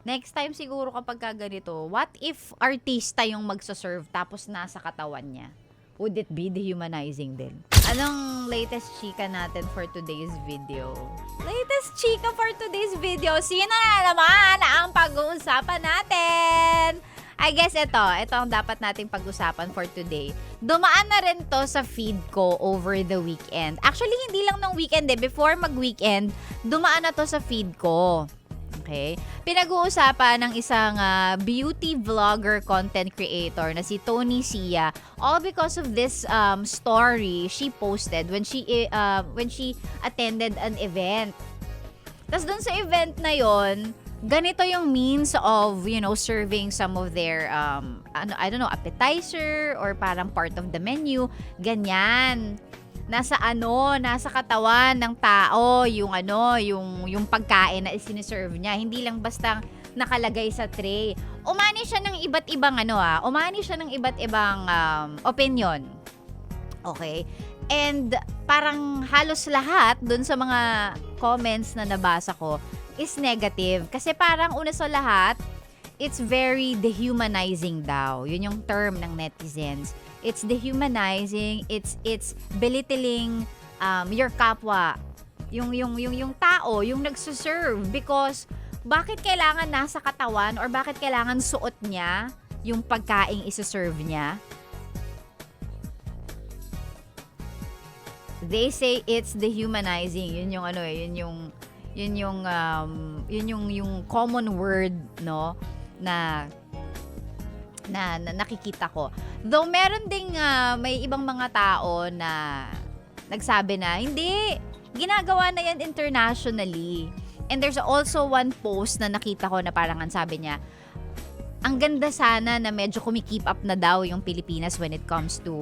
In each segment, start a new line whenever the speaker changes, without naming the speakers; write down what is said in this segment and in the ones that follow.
Next time siguro kapag ganito, what if artista yung magsaserve tapos nasa katawan niya? Would it be dehumanizing din? Anong latest chika natin for today's video? Latest chika for today's video, sino na naman ang pag-uusapan natin? I guess ito ang dapat nating pag-usapan for today. Dumaan na rin to sa feed ko over the weekend. Actually, hindi lang ng weekend before mag-weekend, dumaan na to sa feed ko. Okay? Pinag-uusapan ng isang beauty vlogger content creator na si Tony Sia, all because of this story she posted when she attended an event. Tapos dun sa event na yon, ganito yung means of, serving some of their I don't know, appetizer or parang part of the menu, ganyan. Nasa katawan ng tao yung pagkain na isiniserve niya. Hindi lang basta nakalagay sa tray. Umani siya ng iba't ibang opinion. Okay? And parang halos lahat dun sa mga comments na nabasa ko is negative. Kasi parang una sa lahat, it's very dehumanizing daw. Yun yung term ng netizens. It's dehumanizing, it's belittling your kapwa, yung tao, yung nagsuserve, because bakit kailangan nasa katawan or bakit kailangan suot niya yung pagkaing isa-serve niya? They say it's dehumanizing. Yun yung common word, no, na nakikita ko. Though meron ding may ibang mga tao na nagsabi na hindi, ginagawa na yan internationally. And there's also one post na nakita ko na parang ang sabi niya, ang ganda sana na medyo kumikeep up na daw yung Pilipinas when it comes to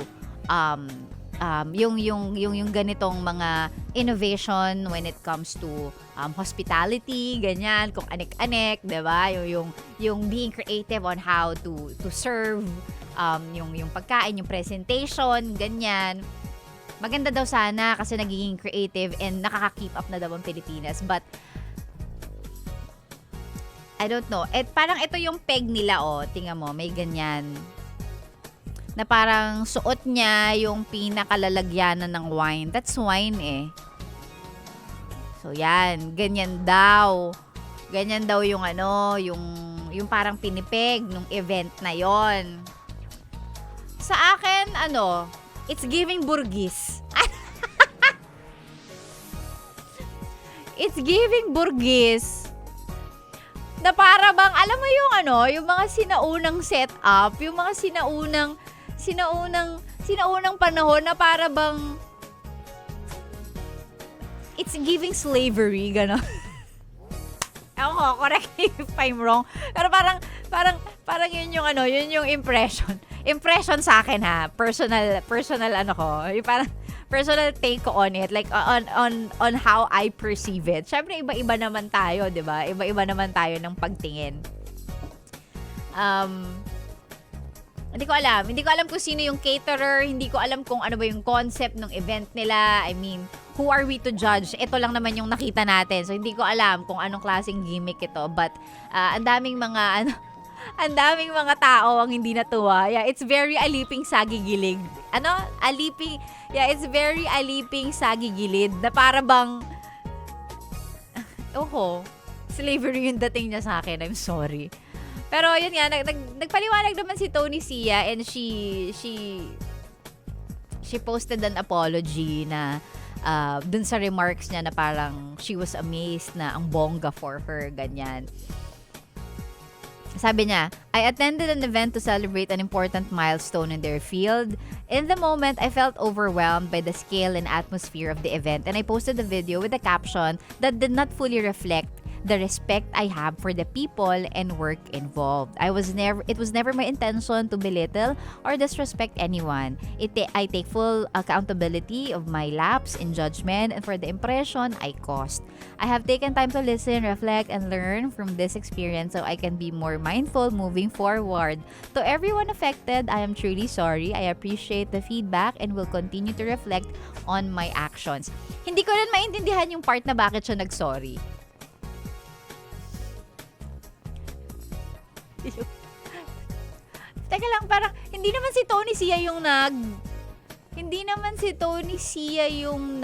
yung ganitong mga innovation when it comes to hospitality, ganyan, kung anek-anek, 'di ba? Yung being creative on how to serve yung pagkain, yung presentation, ganyan. Maganda daw sana kasi nagiging creative and nakaka-keep up na daw ang Pilipinas. But I don't know. Parang ito yung peg nila, tingnan mo, may ganyan. Na parang suot niya yung pinakalalagyanan ng wine. That's wine So yan, ganyan daw. Ganyan daw yung yung parang pinipeg nung event na yon. Sa akin, it's giving burgis. It's giving burgis. Na para bang, alam mo yung mga sinaunang setup, yung mga sinaunang panahon na para bang it's giving slavery, gano'n. Ewan ko, correct me if I'm wrong. Pero parang yun yung impression. Impression sa akin, ha. Personal yung parang personal take ko on it, like on how I perceive it. Syempre iba-iba naman tayo, 'di ba? Iba-iba naman tayo ng pagtingin. Hindi ko alam kung sino yung caterer, hindi ko alam kung ano ba yung concept ng event nila. I mean, who are we to judge? Ito lang naman yung nakita natin. So hindi ko alam kung anong klaseng gimmick ito, but ang daming mga tao ang hindi natuwa. Yeah, it's very aliping sagigilig. It's very aliping sagigilid na para bang slavery yung dating niya sa akin. I'm sorry. Pero yun nga, nagpaliwanag naman si Tony Sia, and she posted an apology na dun sa remarks niya na parang she was amazed na ang bongga for her, ganyan. Sabi niya, I attended an event to celebrate an important milestone in their field. In the moment, I felt overwhelmed by the scale and atmosphere of the event, and I posted a video with a caption that did not fully reflect the respect I have for the people and work involved. It was never my intention to belittle or disrespect anyone. I take full accountability of my lapse in judgment and for the impression I caused. I have taken time to listen, reflect, and learn from this experience so I can be more mindful moving forward. To everyone affected, I am truly sorry. I appreciate the feedback and will continue to reflect on my actions. Hindi ko rin maintindihan yung part na bakit siya nag-sorry. Teka lang, parang hindi naman si Tony Sia yung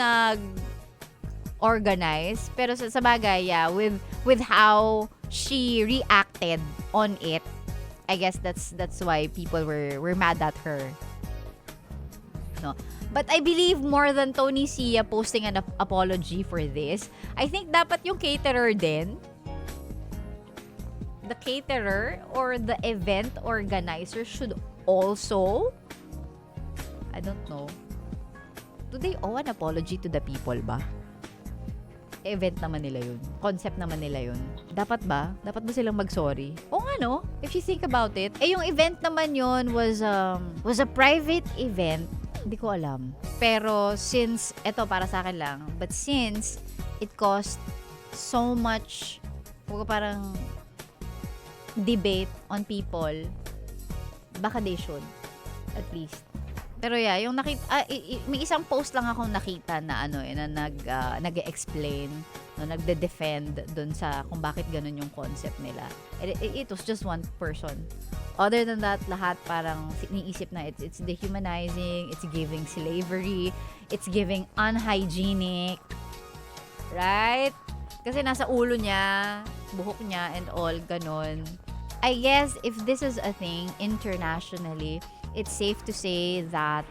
organize, pero sa bagay, yeah, with how she reacted on it, I guess that's why people were mad at her. No. But I believe more than Tony Sia posting an apology for this, I think dapat yung caterer din, the caterer or the event organizer should also, I don't know, do they owe an apology to the people ba? Event naman nila yun. Concept naman nila yun. Dapat ba? Dapat ba silang mag-sorry? O nga no? If you think about it, yung event naman yun was a private event. Hindi ko alam. Pero since, eto para sa akin lang, but since it cost so much, parang debate on people, baka they should, at least. Pero yeah, yung may isang post lang akong nakita na nag-explain, nagde-defend dun sa kung bakit ganun yung concept nila. It was just one person. Other than that, lahat parang iniisip na it's dehumanizing, it's giving slavery, it's giving unhygienic, right? Kasi nasa ulo niya, buhok niya and all, ganun. I guess if this is a thing internationally, it's safe to say that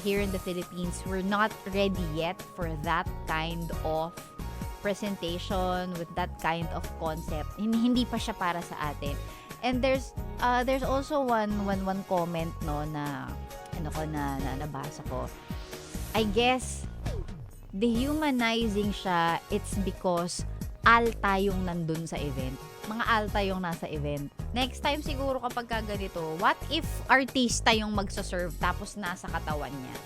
here in the Philippines, we're not ready yet for that kind of presentation with that kind of concept. Hindi pa siya para sa atin. And there's also one comment no na nabasa ko. I guess dehumanizing siya, it's because alta yung nandun sa event. Mga alta yung nasa event. Next time siguro kapag ganito, what if artista yung magsaserve tapos nasa katawan niya?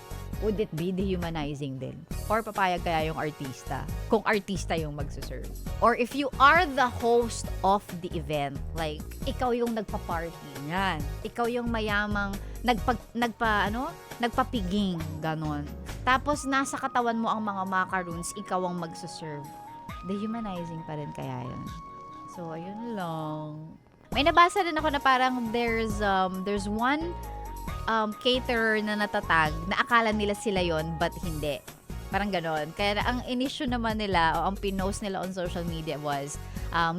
Would it be dehumanizing din? Or papayag kaya yung artista? Kung artista yung magsaserve. Or if you are the host of the event, like, ikaw yung nagpa-party. Yan. Ikaw yung mayamang nagpapiging. Ganon. Tapos nasa katawan mo ang mga macaroons, ikaw ang magsaserve. Dehumanizing pa rin kaya yun. So, ayun lang. May nabasa din ako na parang there's one caterer na natatag na akala nila sila yon but hindi. Parang ganon. Kaya ang in-issue naman nila o ang pinost nila on social media was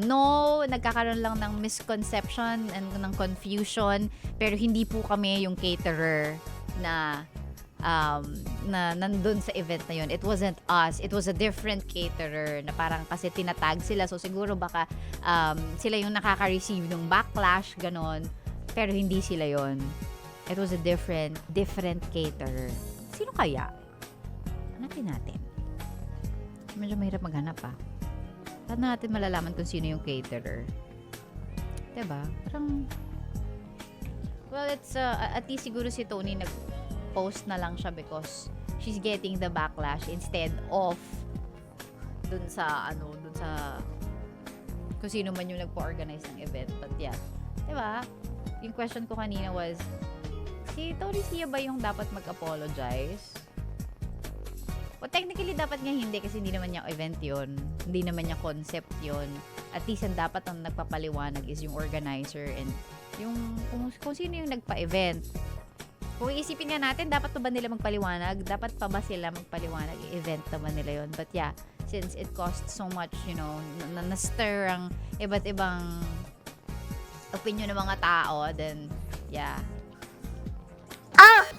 no, nagkakaroon lang ng misconception and ng confusion, pero hindi po kami yung caterer na nandun sa event na yun. It wasn't us. It was a different caterer na parang kasi tinatag sila. So siguro baka sila yung nakaka-receive ng backlash, ganon. Pero hindi sila yon. It was a different caterer. Sino kaya? Hanapin natin. Medyo mahirap maghanap pa. Paano natin malalaman kung sino yung caterer? Diba? Parang, well, it's, at least siguro si Tony nag-post na lang siya because she's getting the backlash instead of dun sa kung sino man yung nagpo-organize ng event. But yeah. Diba? Yung question ko kanina was, si Tony Sia ba yung dapat mag-apologize? Well, technically, dapat nga hindi kasi hindi naman niya event yun. Hindi naman niya concept yun. At least, ang dapat ang nagpapaliwanag is yung organizer and yung kung sino yung nagpa-event. Kung iisipin nga natin, dapat pa ba nila magpaliwanag? Dapat pa ba sila magpaliwanag? I-event naman nila yun. But yeah, since it costs so much, you know, na-stir ang iba't ibang opinion ng mga tao, then, yeah.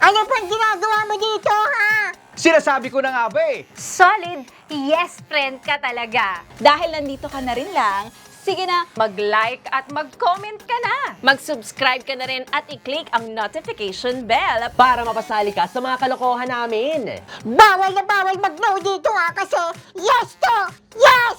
Ano pang ginagawa mo dito, ha?
Sinasabi ko na nga ba eh.
Solid yes friend ka talaga. Dahil nandito ka na rin lang, sige na, mag-like at mag-comment ka na. Mag-subscribe ka na rin at i-click ang notification bell.
Para mapasali ka sa mga kalokohan namin.
Bawal na bawal mag-no dito, ha? Kasi yes to yes!